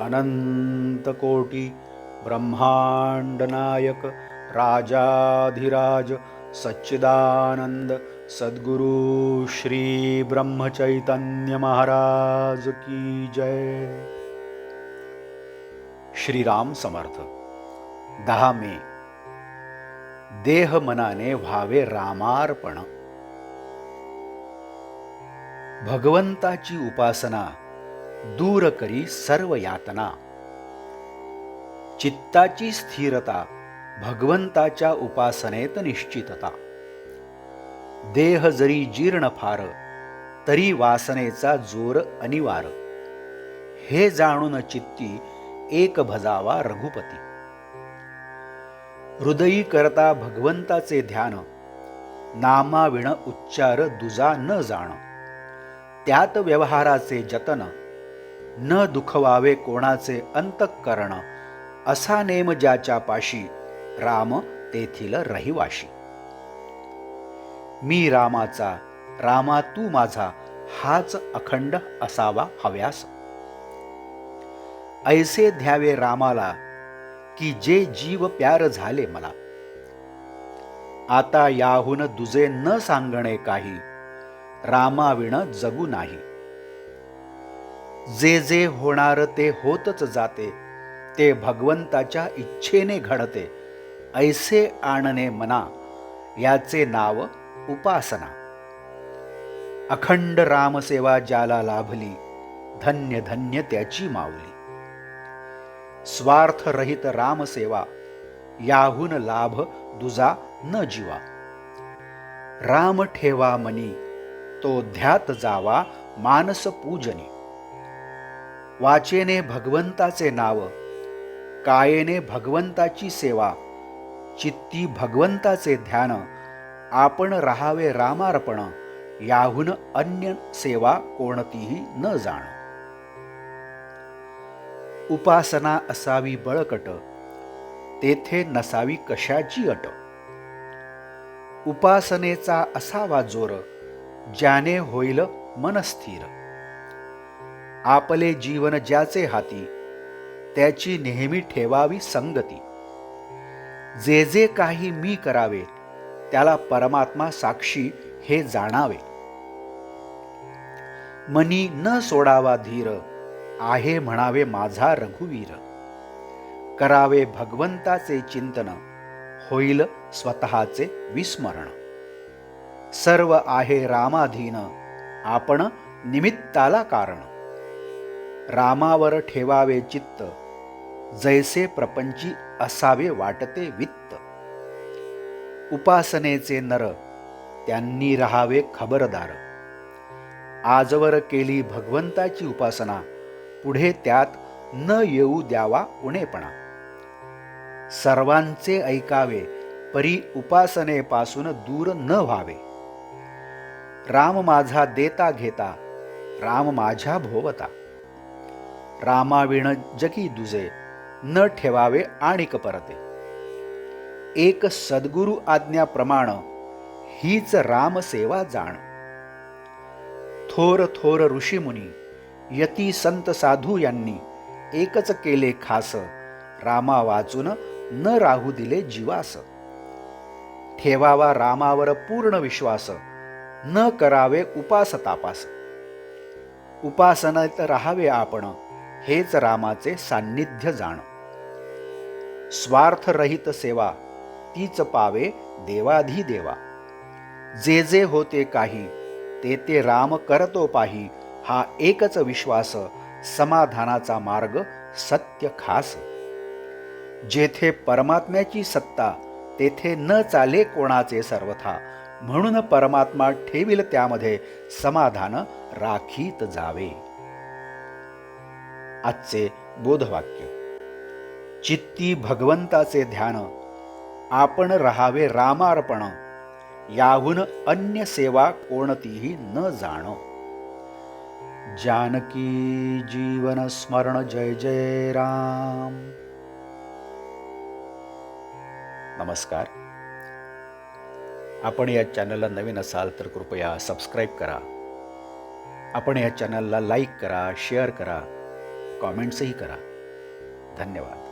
अनंत कोटी ब्रह्मांड नायक राजाधिराज सच्चिदानंद सद्गुरु श्री ब्रह्मचैतन्य महाराज की जय। श्रीराम समर्थ। 10 मे। देह मनाने व्हावे रामार्पण। भगवंताची उपासना दूर करी सर्व यातना। चित्ताची स्थिरता भगवंताच्या उपासनेत निश्चितता। देह जरी जीर्ण फार तरी वासनेचा जोर अनिवार। हे जाणून चित्ती एक भजावा रघुपती। हृदयी करता भगवंताचे ध्यान नामाविण उच्चार दुजा न जाण। त्यात व्यवहाराचे जतन न दुखवावे कोणाचे अंतःकरण। असा नेम ज्याच्या पाशी राम तेथील रहिवाशी। मी रामाचा रामा तू माझा हाच अखंड असावा हव्यास। ऐसे ध्यावे रामाला की जे जीव प्यार झाले मला। आता याहून दुजे न सांगणे काही रामाविण जगू नाही। जे जे होणार ते होतच जाते ते भगवंताच्या इच्छेने घडते। ऐसे आणणे मना याचे नाव उपासना। अखंड रामसेवा ज्याला लाभली धन्य धन्य त्याची माऊली। स्वार्थ रहित रामसेवा याहून लाभ दुजा न जीवा। राम ठेवा मनी तो ध्यात जावा मानस पूजनी। वाचेने भगवंताचे नाव कायेने भगवंताची सेवा। चित्ती भगवंताचे ध्यान आपण राहावे रामार्पण। याहून अन्य सेवा कोणतीही न जाण। उपासना असावी बळकट तेथे नसावी कशाची अट। उपासनेचा असावा जोर ज्याने होईल मन स्थिर। आपले जीवन ज्याचे हाती त्याची नेहमी ठेवावी संगती। जे जे काही मी करावे त्याला परमात्मा साक्षी हे जाणावे। मनी न सोडावा धीर आहे म्हणावे माझा रघुवीर। करावे भगवंताचे चिंतन होईल स्वतःचे विस्मरण। सर्व आहे रामाधीन आपण निमित्ताला कारण। रामावर ठेवावे चित्त जैसे प्रपंची असावे वाटते वित्त। उपासनेचे नर त्यांनी राहावे खबरदार। आजवर केली भगवंताची उपासना पुढे त्यात न येऊ द्यावा उणेपणा। सर्वांचे ऐकावे परी उपासनेपासून दूर न व्हावे। राम माझा देता घेता राम माझ्या भोवता। रामाविण जगी दुजे न ठेवावे आणिक परते। एक सद्गुरु आज्ञा प्रमाण हीच रामसेवा जाण। थोर थोर ऋषीमुनी यती संत साधू यांनी एकच केले खास। रामा वाचून न राहू दिले जीवास। ठेवावा रामावर पूर्ण विश्वास न करावे उपास तापास। उपासनेत राहावे आपण हेच रामाचे सान्निध्य जाण। स्वार्थरहित सेवा तीच पावे देवाधिदेवा। जे जे होते काही ते ते राम करतो पाही। हा एकच विश्वास समाधानाचा मार्ग सत्य खास। जेथे परमात्म्याची सत्ता तेथे न चाले कोणाचे सर्वथा। म्हणून परमात्मा ठेविल त्यामध्ये समाधान राखीत जावे। आजचे बोधवाक्य। चित्ती भगवंताचे ध्यान आपण राहावे रामार्पण। याहून अन्य सेवा कोणतीही न जाण। जानकी जीवन स्मरण जय जय राम। नमस्कार। आपण या चॅनलला नवीन असाल तर कृपया सबस्क्राईब करा। आपण या चॅनलला लाईक करा, शेअर करा, कॉमेंट्सही करा। धन्यवाद.